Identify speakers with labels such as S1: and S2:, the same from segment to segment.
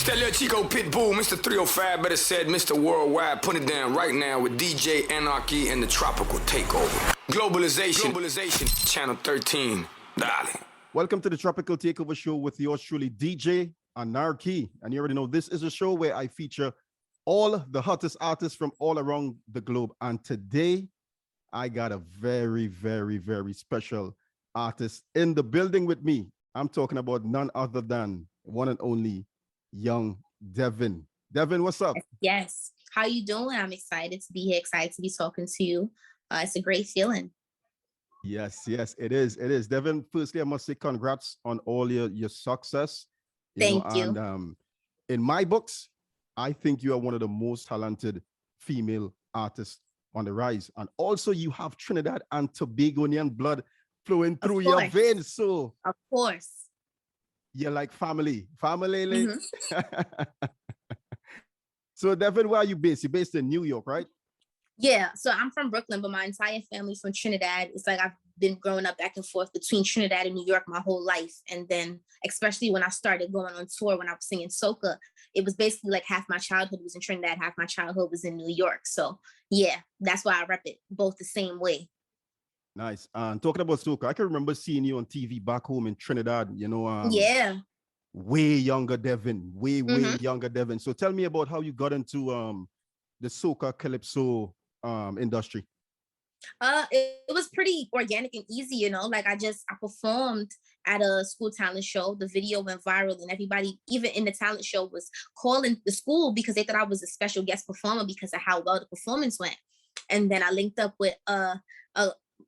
S1: that little Chico Pitbull, Mr. 305, better said Mr. Worldwide. Put it down right now with DJ Anarchy and the Tropical Takeover. Globalization, Channel 13. Dale.
S2: Welcome to the Tropical Takeover show with yours truly, DJ ANARCHY. And you already know this is a show where I feature all the hottest artists from all around the globe. And today, I got a very, very, very special artist in the building with me. I'm talking about none other than one and only young DEVYN. DEVYN, what's up?
S3: Yes. How you doing? I'm excited to be here, excited to be talking to you. It's a great feeling.
S2: Yes, it is. DEVYN, firstly, I must say congrats on all your success.
S3: Thank you.
S2: And in my books, I think you are one of the most talented female artists on the rise. And also you have Trinidad and Tobagonian blood flowing through your veins. So
S3: of course.
S2: You're like family. Mm-hmm. So DEVYN, where are you based? You're based in New York, right?
S3: Yeah, so I'm from Brooklyn, but my entire family's from Trinidad. It's like I've been growing up back and forth between Trinidad and New York my whole life. And then especially when I started going on tour, when I was singing soca, it was basically like half my childhood was in Trinidad, half my childhood was in New York. So yeah, that's why I rep it both the same way.
S2: Nice. And talking about soca, I can remember seeing you on TV back home in Trinidad,
S3: yeah.
S2: Way younger DEVYN, way younger DEVYN. So tell me about how you got into the soca calypso industry.
S3: It was pretty organic and easy, like I performed at a school talent show. The video went viral and everybody, even in the talent show, was calling the school because they thought I was a special guest performer because of how well the performance went. And then I linked up with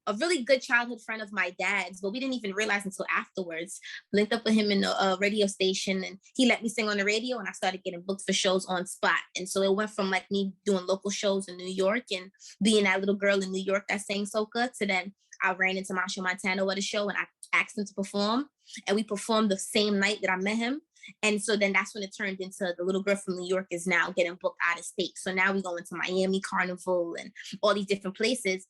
S3: a really good childhood friend of my dad's, but we didn't even realize until afterwards. Linked up with him in the radio station, and he let me sing on the radio, and I started getting booked for shows on spot. And so it went from like me doing local shows in New York and being that little girl in New York that sang soca to then I ran into Marshall Montano at a show and I asked him to perform, and we performed the same night that I met him. And so then that's when it turned into the little girl from New York is now getting booked out of state. So now we go into Miami Carnival and all these different places.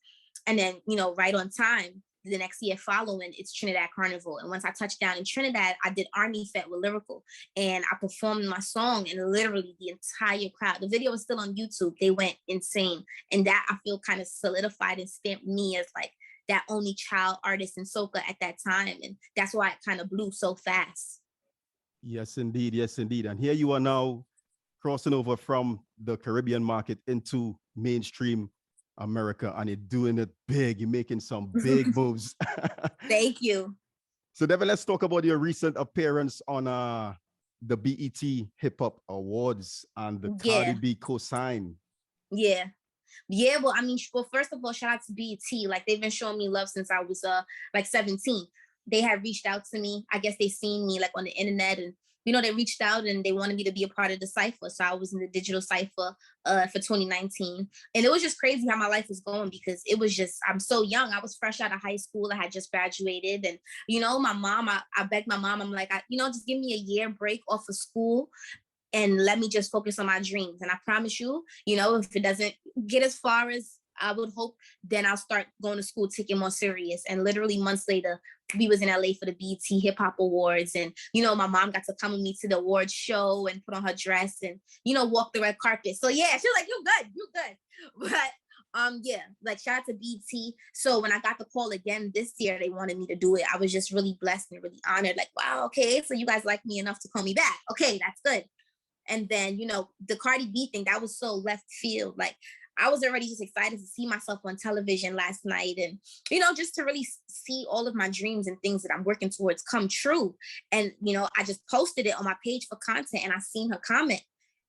S3: And then, right on time, the next year following, it's Trinidad Carnival. And once I touched down in Trinidad, I did Army Fete with Lyrical. And I performed my song, and literally the entire crowd, the video is still on YouTube, they went insane. And that, I feel, kind of solidified and stamped me as like that only child artist in soca at that time. And that's why it kind of blew so fast.
S2: Yes, indeed. And here you are now crossing over from the Caribbean market into mainstream America, and you're doing it big. You're making some big moves.
S3: Thank you.
S2: So DEVYN, let's talk about your recent appearance on the BET Hip Hop Awards and the Cardi B co-sign.
S3: Yeah. Well, first of all, shout out to BET. Like, they've been showing me love since I was like 17. They had reached out to me. I guess they seen me like on the internet, and they reached out and they wanted me to be a part of the cypher. So I was in the digital cypher for 2019. And it was just crazy how my life was going, because it was just, I'm so young. I was fresh out of high school. I had just graduated. And, my mom, I begged my mom, I'm like, just give me a year break off of school and let me just focus on my dreams. And I promise you, if it doesn't get as far as I would hope, then I'll start going to school, taking more serious. And literally months later, we was in LA for the BET Hip Hop Awards. And, my mom got to come with me to the awards show and put on her dress and, walk the red carpet. So yeah, she was like, you good. But like shout out to BET. So when I got the call again this year, they wanted me to do it. I was just really blessed and really honored. Like, wow, okay, so you guys like me enough to call me back. Okay, that's good. And then, the Cardi B thing, that was so left field. Like, I was already just excited to see myself on television last night and, just to really see all of my dreams and things that I'm working towards come true. And, I just posted it on my page for content, and I seen her comment.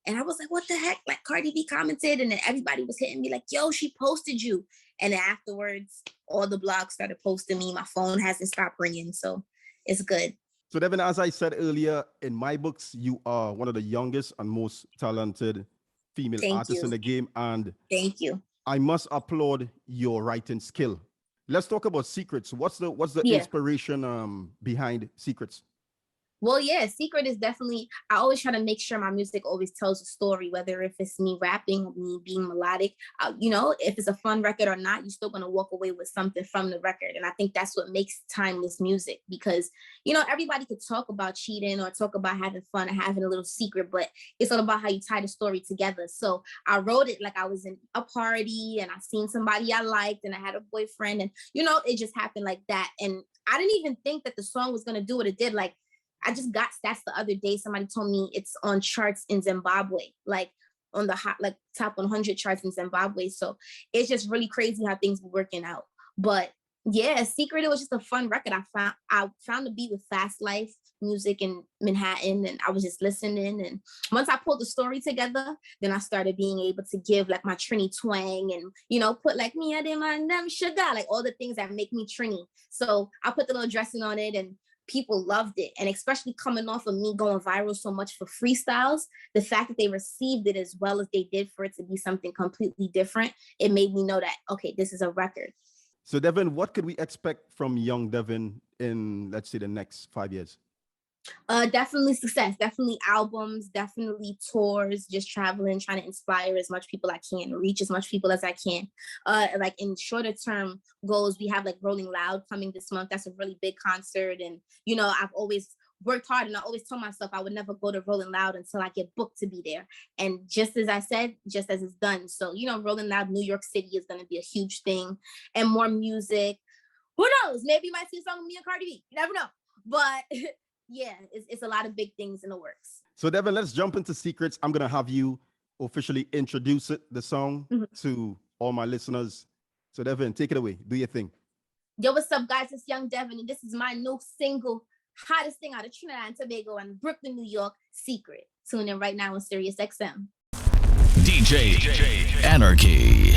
S3: And I was like, what the heck? Like, Cardi B commented, and then everybody was hitting me like, yo, she posted you. And then afterwards, all the blogs started posting me. My phone hasn't stopped ringing. So it's good.
S2: So DEVYN, as I said earlier, in my books, you are one of the youngest and most talented female artists in the game. And
S3: thank you.
S2: I must applaud your writing skill. Let's talk about Secrets. What's the inspiration behind Secrets?
S3: Well, yeah, Secret is definitely, I always try to make sure my music always tells a story, whether if it's me rapping or me being melodic, you know, if it's a fun record or not, you're still going to walk away with something from the record. And I think that's what makes timeless music because, you know, everybody could talk about cheating or talk about having fun and having a little secret, but it's all about how you tie the story together. So I wrote it like I was in a party and I seen somebody I liked and I had a boyfriend and, you know, it just happened like that. And I didn't even think that the song was going to do what it did. Like, I just got stats the other day. Somebody told me it's on charts in Zimbabwe, like on the hot, like top 100 charts in Zimbabwe. So it's just really crazy how things were working out. But yeah, Secret, it was just a fun record. I found the beat with Fast Life music in Manhattan and I was just listening. And once I pulled the story together, then I started being able to give like my Trini twang and, you know, put like me, I didn't mind them sugar, like all the things that make me Trini. So I put the little dressing on it and people loved it. And especially coming off of me going viral so much for freestyles, the fact that they received it as well as they did for it to be something completely different, it made me know that, okay, this is a record.
S2: So Devyn, what could we expect from young Devyn in, let's say, the next 5 years?
S3: Definitely success, definitely albums, definitely tours, just traveling, trying to inspire as much people I can, reach as much people as I can. Like in shorter term goals, we have like Rolling Loud coming this month. That's a really big concert. And, you know, I've always worked hard and I always told myself I would never go to Rolling Loud until I get booked to be there. And just as I said, just as it's done. So, you know, Rolling Loud, New York City is going to be a huge thing and more music. Who knows? Maybe you might see a song with me and Cardi B. You never know. But yeah, it's a lot of big things in the works.
S2: So Devyn, let's jump into Secrets. I'm going to have you officially introduce the song to all my listeners. So Devyn, take it away. Do your thing.
S3: Yo, what's up, guys? It's Young Devyn, and this is my new single, hottest thing out of Trinidad and Tobago and Brooklyn, New York, Secret. Tune in right now on SiriusXM.
S4: DJ Anarchy.